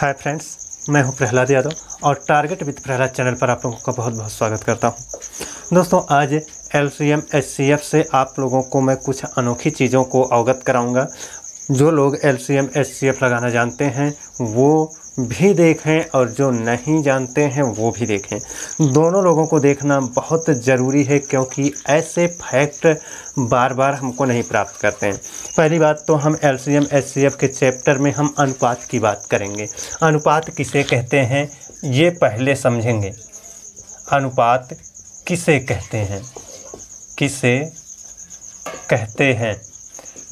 Hi friends, मैं हूं प्रहलाद यादव और टारगेट विद प्रहलाद चैनल पर आप लोगों का बहुत बहुत स्वागत करता हूं। दोस्तों, आज एलसीएम एचसीएफ से आप लोगों को मैं कुछ अनोखी चीज़ों को अवगत कराऊंगा। जो लोग एलसीएम एचसीएफ लगाना जानते हैं वो भी देखें और जो नहीं जानते हैं वो भी देखें। दोनों लोगों को देखना बहुत ज़रूरी है, क्योंकि ऐसे फैक्ट बार बार हमको नहीं प्राप्त करते हैं। पहली बात तो हम एलसीएम एचसीएफ के चैप्टर में हम अनुपात की बात करेंगे। अनुपात किसे कहते हैं ये पहले समझेंगे। अनुपात किसे कहते हैं, किसे कहते हैं।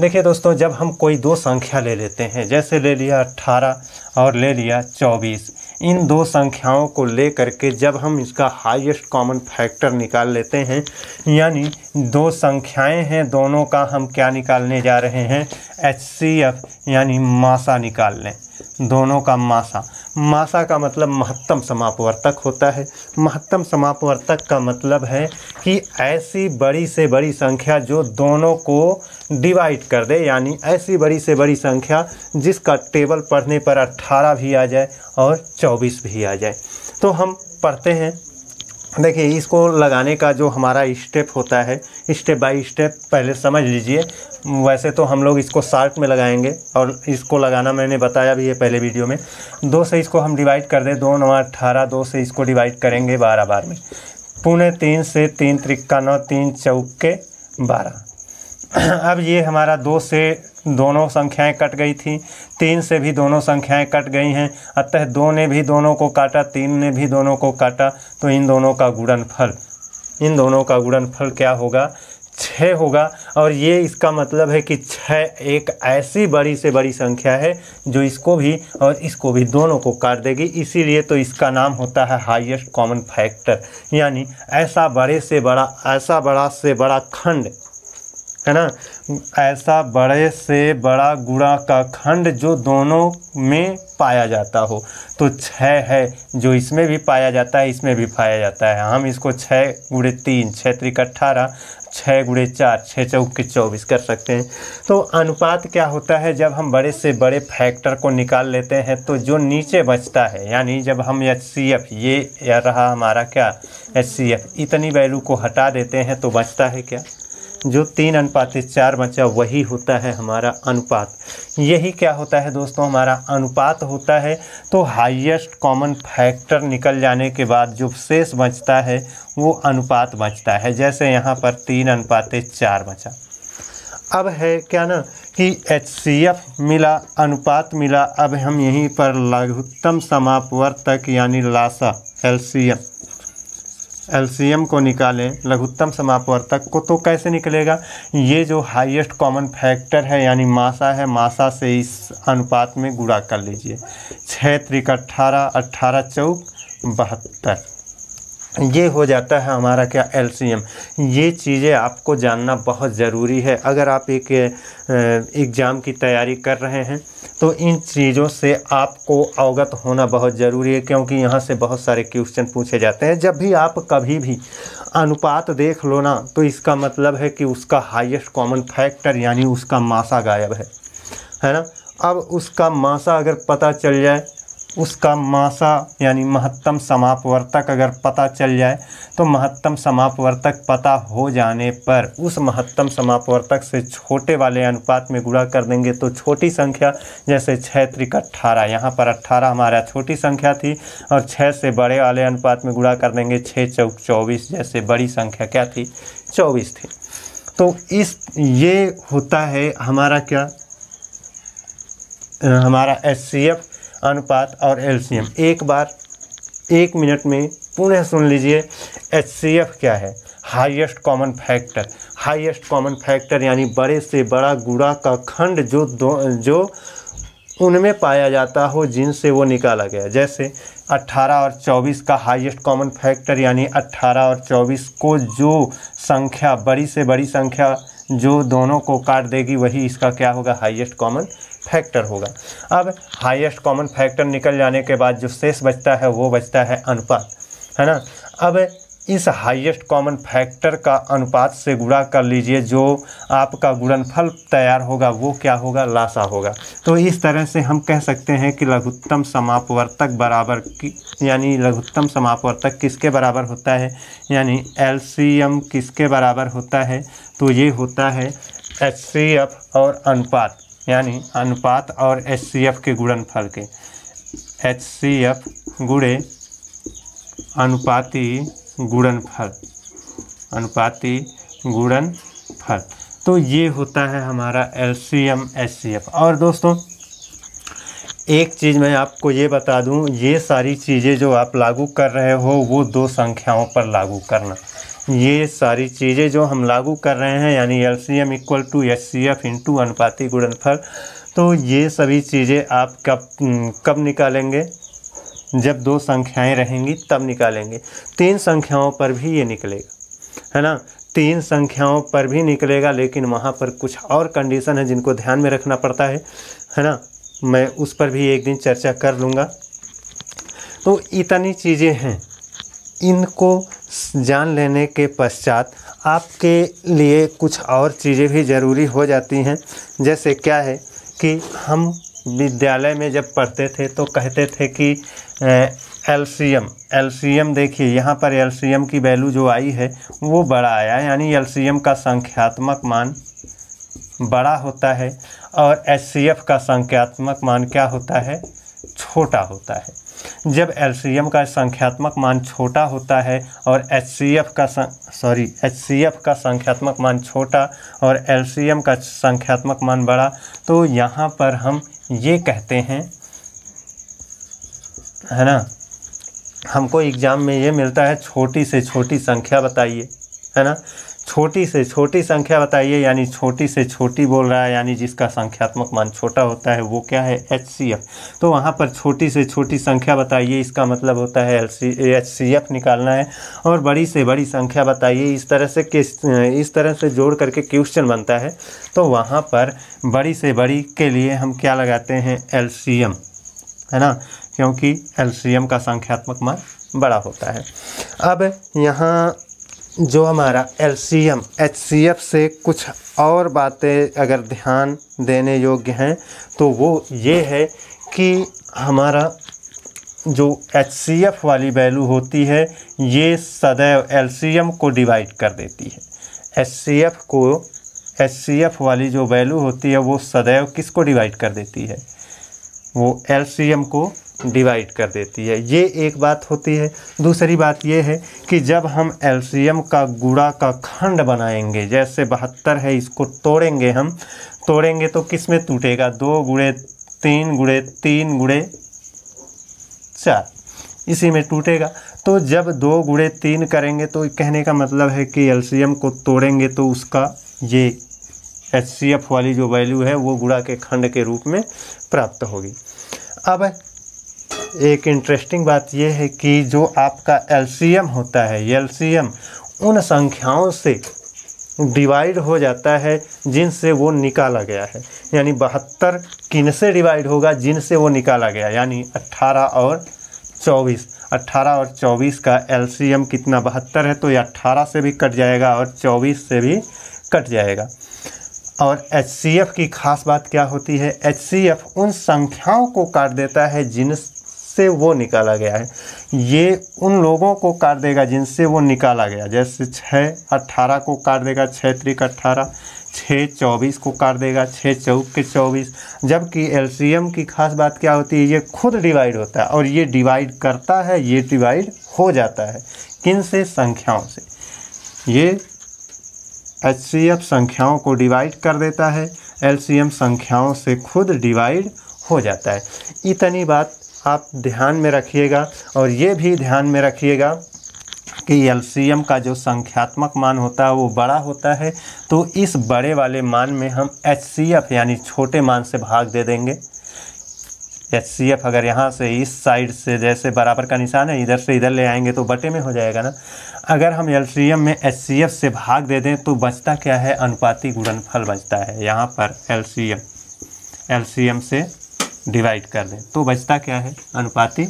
देखिए दोस्तों, जब हम कोई दो संख्या ले लेते हैं, जैसे ले लिया 18 और ले लिया 24, इन दो संख्याओं को ले करके जब हम इसका हाईएस्ट कॉमन फैक्टर निकाल लेते हैं, यानी दो संख्याएं हैं, दोनों का हम क्या निकालने जा रहे हैं, एचसीएफ यानी मासा निकाल लें। दोनों का मासा, मासा का मतलब महत्तम समापवर्तक होता है। महत्तम समापवर्तक का मतलब है कि ऐसी बड़ी से बड़ी संख्या जो दोनों को डिवाइड कर दे, यानी ऐसी बड़ी से बड़ी संख्या जिसका टेबल पढ़ने पर 18 भी आ जाए और 24 भी आ जाए। तो हम पढ़ते हैं। देखिए, इसको लगाने का जो हमारा स्टेप होता है, स्टेप बाय स्टेप पहले समझ लीजिए। वैसे तो हम लोग इसको शार्ट में लगाएंगे और इसको लगाना मैंने बताया भी है पहले वीडियो में। 2 से इसको हम डिवाइड कर दें, 2 9 18, 2 से इसको डिवाइड करेंगे 12 बार में। पौने 3 से 3 त्रिक्का 9, 3 चौके 12। अब ये हमारा 2 से दोनों संख्याएं कट गई थी, 3 से भी दोनों संख्याएं कट गई हैं, अतः 2 ने भी दोनों को काटा, 3 ने भी दोनों को काटा, तो इन दोनों का गुणनफल क्या होगा, 6 होगा। और ये इसका मतलब है कि 6 एक ऐसी बड़ी से बड़ी संख्या है जो इसको भी और इसको भी दोनों को काट देगी। इसीलिए तो इसका नाम होता है हाईएस्ट कॉमन फैक्टर, यानी ऐसा बड़े से बड़ा खंड है ना, ऐसा बड़े से बड़ा गुणा का खंड जो दोनों में पाया जाता हो। तो 6 है जो इसमें भी पाया जाता है, इसमें भी पाया जाता है। हम इसको 6 × 3, 6 त्रिक 18, 6 × 4, 6 चौके 24 कर सकते हैं। तो अनुपात क्या होता है, जब हम बड़े से बड़े फैक्टर को निकाल लेते हैं तो जो नीचे बचता है, यानी जब हम एचसीएफ, ये रहा हमारा क्या एचसीएफ, इतनी वैल्यू को हटा देते हैं तो बचता है क्या, जो 3:4 बचा, वही होता है हमारा अनुपात। यही क्या होता है दोस्तों, हमारा अनुपात होता है। तो हाईएस्ट कॉमन फैक्टर निकल जाने के बाद जो शेष बचता है वो अनुपात बचता है। जैसे यहाँ पर 3:4 बचा। अब है क्या ना कि एचसीएफ मिला, अनुपात मिला। अब हम यहीं पर लघुत्तम समापवर्तक यानी लासा एलसीएम को निकालें, लघुत्तम समापवर्तक को। तो कैसे निकलेगा, ये जो हाईएस्ट कॉमन फैक्टर है यानी मासा है, मासा से इस अनुपात में गुणा कर लीजिए। 6 त्रिक 18, 18 चौक 72, ये हो जाता है हमारा क्या एलसीएम। ये चीज़ें आपको जानना बहुत ज़रूरी है। अगर आप एक एग्ज़ाम की तैयारी कर रहे हैं तो इन चीज़ों से आपको अवगत होना बहुत ज़रूरी है, क्योंकि यहाँ से बहुत सारे क्वेश्चन पूछे जाते हैं। जब भी आप कभी भी अनुपात देख लो ना, तो इसका मतलब है कि उसका हाईएस्ट कॉमन फैक्टर यानी उसका मासा गायब है ना। अब उसका मासा अगर पता चल जाए, उसका मासा यानी महत्तम समापवर्तक अगर पता चल जाए, तो महत्तम समापवर्तक पता हो जाने पर उस महत्तम समापवर्तक से छोटे वाले अनुपात में गुणा कर देंगे। तो छोटी संख्या जैसे 6 त्रिक 18, यहाँ पर 18 हमारा छोटी संख्या थी, और 6 से बड़े वाले अनुपात में गुणा कर देंगे। 6 चौक 24, जैसे बड़ी संख्या क्या थी, 24 थी। तो ये होता है हमारा क्या, हमारा एचसीएफ, अनुपात और एलसीएम। एक बार 1 मिनट में पुनः सुन लीजिए। एचसीएफ क्या है, highest common factor. Highest common factor यानी बड़े से बड़ा गुणा का खंड जो उनमें पाया जाता हो जिनसे वो निकाला गया। जैसे 18 और 24 का हाईएस्ट कॉमन फैक्टर यानी 18 और 24 को जो संख्या, बड़ी से बड़ी संख्या जो दोनों को काट देगी, वही इसका क्या होगा, हाईएस्ट कॉमन फैक्टर होगा। अब हाईएस्ट कॉमन फैक्टर निकल जाने के बाद जो शेष बचता है वो बचता है अनुपात, है ना। अब इस हाईएस्ट कॉमन फैक्टर का अनुपात से गुणा कर लीजिए, जो आपका गुणनफल तैयार होगा वो क्या होगा, लासा होगा। तो इस तरह से हम कह सकते हैं कि लघुत्तम समापवर्तक बराबर की, यानी लघुत्तम समापवर्तक किसके बराबर होता है, यानी एलसीएम किसके बराबर होता है, तो ये होता है एचसीएफ और अनुपात, यानी अनुपात और एचसीएफ के गुणनफल के, एचसीएफ गुणे अनुपाती गुणनफल, अनुपाती गुणनफल। तो ये होता है हमारा एलसीएम एचसीएफ। और दोस्तों एक चीज़ मैं आपको ये बता दूं, ये सारी चीज़ें जो आप लागू कर रहे हो वो दो संख्याओं पर लागू करना। ये सारी चीज़ें जो हम लागू कर रहे हैं, यानी LCM equal to HCF into अनुपाती गुणनफल, तो ये सभी चीज़ें आप कब निकालेंगे, जब दो संख्याएं रहेंगी तब निकालेंगे। तीन संख्याओं पर भी ये निकलेगा, है ना, तीन संख्याओं पर भी निकलेगा, लेकिन वहाँ पर कुछ और कंडीशन है जिनको ध्यान में रखना पड़ता है ना, मैं उस पर भी एक दिन चर्चा कर लूँगा। तो इतनी चीज़ें हैं, इनको जान लेने के पश्चात आपके लिए कुछ और चीज़ें भी ज़रूरी हो जाती हैं। जैसे क्या है कि हम विद्यालय में जब पढ़ते थे तो कहते थे कि एलसीएम देखिए यहाँ पर एलसीएम की वैल्यू जो आई है वो बड़ा आया, यानी एलसीएम का संख्यात्मक मान बड़ा होता है और एचसीएफ का संख्यात्मक मान क्या होता है, छोटा होता है। जब एलसीएम का संख्यात्मक मान छोटा होता है और एचसीएफ का संख्यात्मक मान छोटा और एलसीएम का संख्यात्मक मान बड़ा, तो यहाँ पर हम ये कहते हैं, है ना, हमको एग्ज़ाम में ये मिलता है छोटी से छोटी संख्या बताइए, है ना, छोटी से छोटी संख्या बताइए, यानी छोटी से छोटी बोल रहा है, यानी जिसका संख्यात्मक मान छोटा होता है वो क्या है, एचसीएफ। तो वहाँ पर छोटी से छोटी संख्या बताइए, इसका मतलब होता है एचसीएफ निकालना है। और बड़ी से बड़ी संख्या बताइए, इस तरह से जोड़ करके क्वेश्चन बनता है। तो वहाँ पर बड़ी से बड़ी के लिए हम क्या लगाते हैं, एलसीएम, है ना, क्योंकि एलसीएम का संख्यात्मक मान बड़ा होता है। अब यहाँ जो हमारा एलसीएम एचसीएफ से कुछ और बातें अगर ध्यान देने योग्य हैं तो वो ये है कि हमारा जो एचसीएफ वाली वैल्यू होती है ये सदैव एलसीएम को डिवाइड कर देती है। एचसीएफ वाली जो वैल्यू होती है वो सदैव किसको डिवाइड कर देती है, वो एलसीएम को डिवाइड कर देती है। ये एक बात होती है। दूसरी बात ये है कि जब हम एलसीएम का गुणा का खंड बनाएंगे, जैसे 72 है, इसको तोड़ेंगे तो किस में टूटेगा, 2 गुणे 3 गुणे 3 गुणे 4, इसी में टूटेगा। तो जब 2 गुणे 3 करेंगे तो कहने का मतलब है कि एलसीएम को तोड़ेंगे तो उसका ये एचसीएफ वाली जो वैल्यू है वो गुणा के खंड के रूप में प्राप्त होगी। अब एक इंटरेस्टिंग बात यह है कि जो आपका एलसीएम होता है, एलसीएम उन संख्याओं से डिवाइड हो जाता है जिनसे वो निकाला गया है, यानी 72 किन से डिवाइड होगा, जिनसे वो निकाला गया, यानी 18 और 24। 18 और 24 का एलसीएम कितना, 72 है, तो ये 18 से भी कट जाएगा और 24 से भी कट जाएगा। और एचसीएफ की खास बात क्या होती है, एचसीएफ उन संख्याओं को काट देता है जिनसे वो निकाला गया है। ये उन लोगों को काट देगा जिनसे वो निकाला गया, जैसे 6 18 को काट देगा, 6 त्रिक 18, 6 24 को काट देगा, 6 चौक के 24। जबकि एलसीएम की खास बात क्या होती है, ये खुद डिवाइड होता है और ये डिवाइड करता है, ये डिवाइड हो जाता है किन से, संख्याओं से। ये एचसीएफ संख्याओं को डिवाइड कर देता है, एलसीएम संख्याओं से खुद डिवाइड हो जाता है। इतनी बात आप ध्यान में रखिएगा। और ये भी ध्यान में रखिएगा कि एलसीएम का जो संख्यात्मक मान होता है वो बड़ा होता है, तो इस बड़े वाले मान में हम एचसीएफ यानी छोटे मान से भाग दे देंगे। एचसीएफ अगर यहाँ से इस साइड से, जैसे बराबर का निशान है, इधर से इधर ले आएंगे तो बटे में हो जाएगा ना। अगर हम एलसीएम में एचसीएफ से भाग दे दें तो बचता क्या है, अनुपाती गुणनफल बचता है। यहाँ पर एलसीएम से डिवाइड कर दें तो बचता क्या है, अनुपाती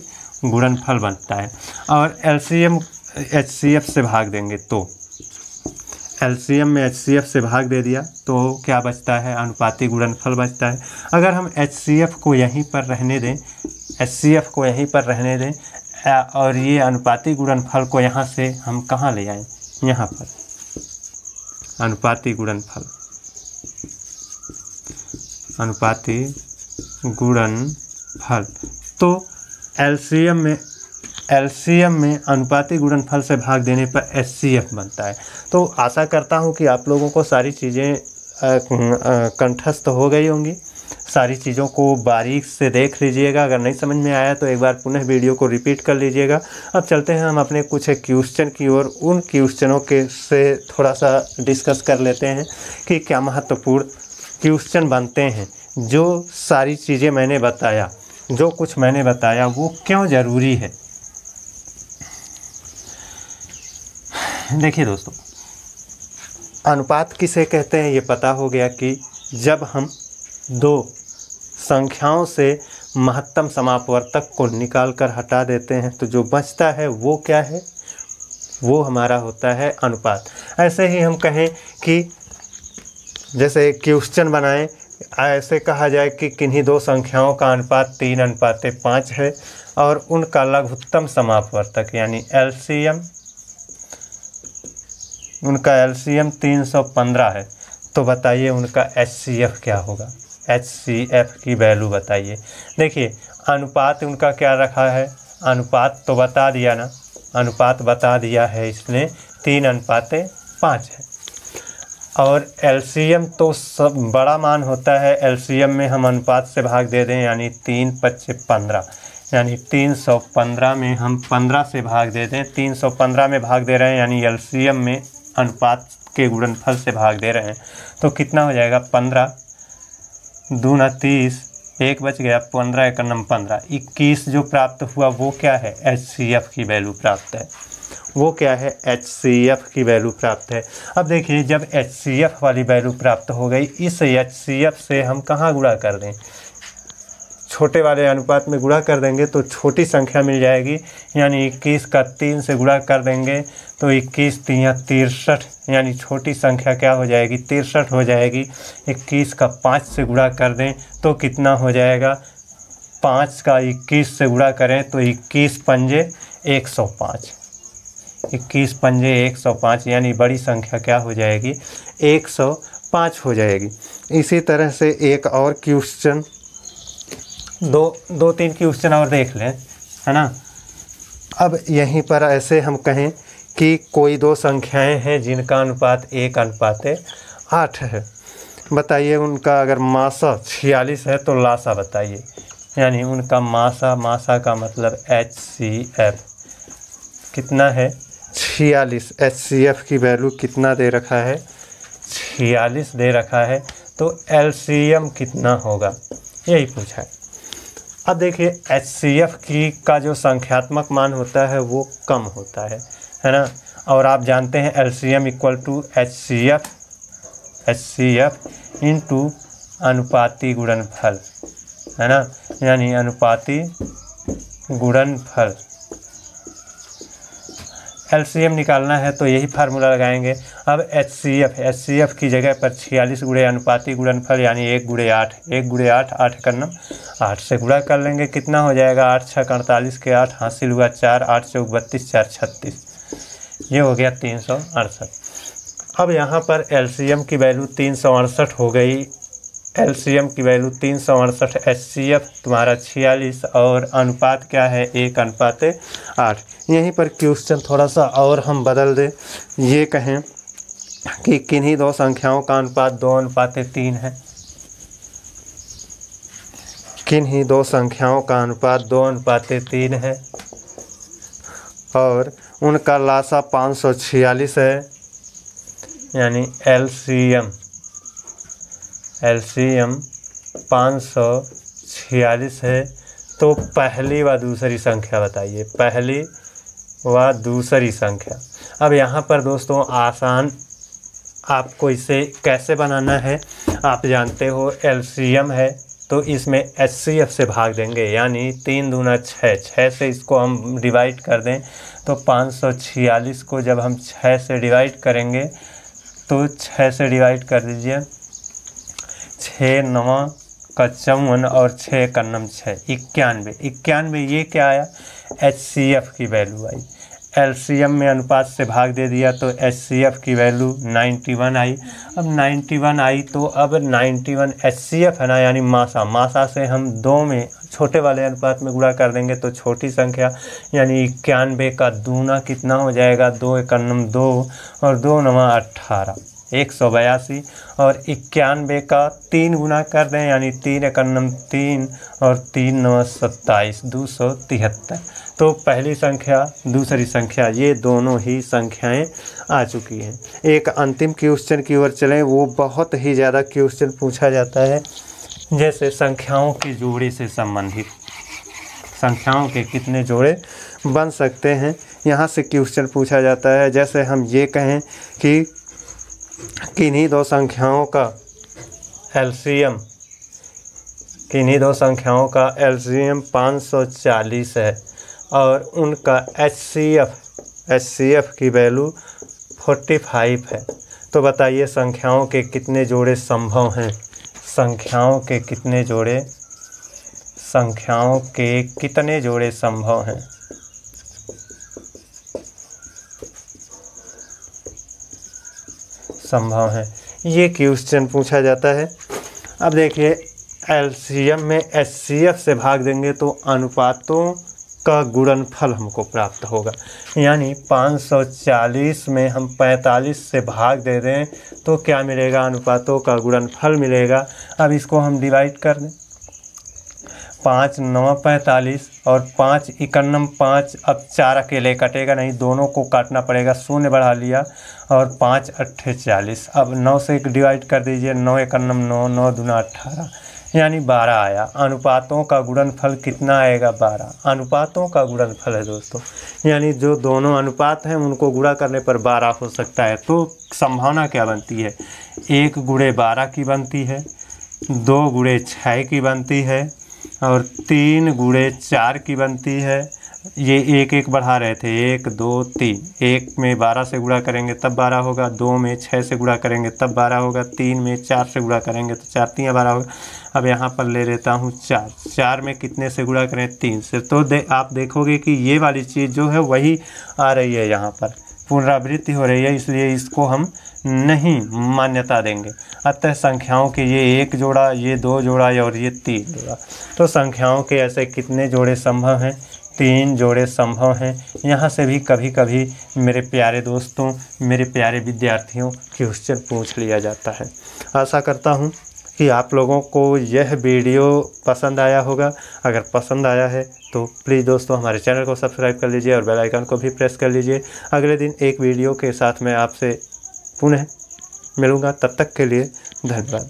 गुणनफल बनता है। और एलसीएम HCF से भाग देंगे तो LCM में HCF से भाग दे दिया तो क्या बचता है, अनुपाती गुणनफल बचता है। अगर हम HCF को यहीं पर रहने दें, HCF को यहीं पर रहने दें और ये अनुपाती गुणनफल को यहाँ से हम कहाँ ले आएँ, यहाँ पर अनुपाती गुणनफल, अनुपाती गुणनफल। तो LCM में अनुपाती गुणनफल से भाग देने पर HCF बनता है। तो आशा करता हूँ कि आप लोगों को सारी चीज़ें कंठस्थ हो गई होंगी। सारी चीज़ों को बारीक से देख लीजिएगा। अगर नहीं समझ में आया तो एक बार पुनः वीडियो को रिपीट कर लीजिएगा। अब चलते हैं हम अपने कुछ क्वेश्चन की ओर। उन क्वेश्चनों के से थोड़ा सा डिस्कस कर लेते हैं कि क्या महत्वपूर्ण क्वेश्चन बनते हैं। जो सारी चीज़ें मैंने बताया, जो कुछ मैंने बताया वो क्यों ज़रूरी है। देखिए दोस्तों, अनुपात किसे कहते हैं ये पता हो गया कि जब हम दो संख्याओं से महत्तम समापवर्तक को निकाल कर हटा देते हैं तो जो बचता है वो क्या है, वो हमारा होता है अनुपात। ऐसे ही हम कहें कि जैसे क्वेश्चन बनाएं, ऐसे कहा जाए कि किन्हीं दो संख्याओं का अनुपात 3:5 है और उनका लघुत्तम समापवर्तक यानी LCM, उनका LCM 315 है। तो बताइए उनका HCF क्या होगा, HCF की वैल्यू बताइए। देखिए अनुपात उनका क्या रखा है, अनुपात तो बता दिया ना, अनुपात बता दिया है इसने 3:5 है। और LCM तो सब बड़ा मान होता है। LCM में हम अनुपात से भाग दे दें यानी 3×5=15, यानी 315 में हम 15 से भाग दे दें, 315 में भाग दे रहे हैं यानी LCM में अनुपात के गुणनफल से भाग दे रहे हैं। तो कितना हो जाएगा, 15 दूना 30, 1 बच गया, 15 × 9 15, 21 जो प्राप्त हुआ वो क्या है, HCF की वैल्यू प्राप्त है। वो क्या है, HCF की वैल्यू प्राप्त है। अब देखिए जब HCF वाली वैल्यू प्राप्त हो गई, इस HCF से हम कहाँ गुणा कर दें, छोटे वाले अनुपात में गुणा कर देंगे तो छोटी संख्या मिल जाएगी। यानी 21 का 3 से गुणा कर देंगे तो 21 × 63, यानी छोटी संख्या क्या हो जाएगी, 63 हो जाएगी। 21 का 5 से गुणा कर दें तो कितना हो जाएगा, 5 का 21 से गुणा करें तो 21 पंजे 105, 21 पंजे 105, यानी बड़ी संख्या क्या हो जाएगी, 105 हो जाएगी। इसी तरह से एक और क्वेश्चन, दो तीन क्वेश्चन और देख लें, है ना। अब यहीं पर ऐसे हम कहें कि कोई दो संख्याएं हैं जिनका अनुपात 1:8 है। बताइए उनका अगर मासा 46 है तो लासा बताइए, यानी उनका मासा का मतलब HCF कितना है, 46। HCF की वैल्यू कितना दे रखा है, 46 दे रखा है। तो LCM कितना होगा, यही पूछा है। अब देखिए HCF का जो संख्यात्मक मान होता है वो कम होता है ना। और आप जानते हैं LCM = HCF इंटू अनुपाती गुणनफल, है ना, यानी अनुपाती गुणनफल। LCM निकालना है तो यही फार्मूला लगाएंगे। अब HCF की जगह पर 46 गुणे अनुपाती गुणनफल यानी 1×8, 1×8, 8 × 9 8 से गुणा कर लेंगे। कितना हो जाएगा, 8 × 6 = 48 के 8 हासिल हुआ 4, 8 × 4 = 32, 4 × 36, ये हो गया 368। अब यहाँ पर LCM की वैल्यू 368 हो गई। LCM की वैल्यू 368, HCF तुम्हारा 46 और अनुपात क्या है, 1:8। यहीं पर क्वेश्चन थोड़ा सा और हम बदल दें, ये कहें कि किन्हीं दो संख्याओं का अनुपात 2:3 है। किन्हीं दो संख्याओं का अनुपात 2:3 है और उनका लासा 546 है, यानी LCM 546 है। तो पहली व दूसरी संख्या बताइए, पहली व दूसरी संख्या। अब यहाँ पर दोस्तों आसान, आपको इसे कैसे बनाना है, आप जानते हो LCM है तो इसमें HCF से भाग देंगे, यानी 3 दूना 6, 6 से इसको हम डिवाइड कर दें तो 546 को जब हम 6 से डिवाइड करेंगे तो 6 से डिवाइड कर दीजिए, 6 9 का 54 और 6 का 6 91। ये क्या आया? HCF की वैल्यू आई। LCM में अनुपात से भाग दे दिया तो HCF की वैल्यू 91 आई। अब 91 आई तो अब 91 HCF है ना, यानी मासा से हम 2 में छोटे वाले अनुपात में गुणा कर देंगे तो छोटी संख्या यानी 91 का दूना कितना हो जाएगा? 2 × 2 और 2 × 18 182 और 91 का 3 गुना कर दें यानी 3 × 3 और 3 × 27 273। तो पहली संख्या दूसरी संख्या ये दोनों ही संख्याएं आ चुकी हैं। एक अंतिम क्वेश्चन की ओर चलें, वो बहुत ही ज़्यादा क्वेश्चन पूछा जाता है, जैसे संख्याओं के जोड़े से संबंधित संख्याओं के कितने जोड़े बन सकते हैं, यहाँ से क्वेश्चन पूछा जाता है। जैसे हम ये कहें कि किन्हीं दो संख्याओं का LCM 540 है और उनका HCF की वैल्यू 45 है, तो बताइए संख्याओं के कितने जोड़े संभव हैं? संख्याओं के कितने जोड़े संभव हैं? संभव है, ये क्वेश्चन पूछा जाता है। अब देखिए LCM में HCF से भाग देंगे तो अनुपातों का गुणनफल हमको प्राप्त होगा, यानी 540 में हम 45 से भाग दे दें तो क्या मिलेगा? अनुपातों का गुणनफल मिलेगा। अब इसको हम डिवाइड कर दें, 5 9 45 और 5 51 5। अब 4 अकेले कटेगा नहीं, दोनों को काटना पड़ेगा, 0 बढ़ा लिया और 5 8 40। अब 9 से डिवाइड कर दीजिए, 9 51 9 9 दूना 18 यानी 12 आया। अनुपातों का गुणनफल कितना आएगा? 12 अनुपातों का गुणनफल है दोस्तों, यानी जो दोनों अनुपात हैं उनको गुणा करने पर 12 हो सकता है। तो संभावना क्या बनती है? 1 × 12 की बनती है, 2 × 6 की बनती है और 3 × 4 की बनती है। ये 1 1 बढ़ा रहे थे, 1 2 3। 1 में 12 से गुणा करेंगे तब 12 होगा, 2 में 6 से गुणा करेंगे तब 12 होगा, 3 में 4 से गुणा करेंगे तो 4 3 12 होगा। अब यहाँ पर ले लेता हूँ 4 में कितने से गुणा करें? 3 से। तो आप देखोगे कि ये वाली चीज़ जो है वही आ रही है, यहाँ पर पुनरावृत्ति हो रही है, इसलिए इसको हम नहीं मान्यता देंगे। अतः संख्याओं के ये 1 जोड़ा, ये 2 जोड़ा और ये 3 जोड़ा। तो संख्याओं के ऐसे कितने जोड़े संभव हैं? 3 जोड़े संभव हैं। यहाँ से भी कभी कभी मेरे प्यारे दोस्तों, मेरे प्यारे विद्यार्थियों क्वेश्चन पूछ लिया जाता है। आशा करता हूँ कि आप लोगों को यह वीडियो पसंद आया होगा। अगर पसंद आया है तो प्लीज़ दोस्तों हमारे चैनल को सब्सक्राइब कर लीजिए और बेल आइकन को भी प्रेस कर लीजिए। अगले दिन एक वीडियो के साथ मैं आपसे पुनः मिलूँगा, तब तक के लिए धन्यवाद।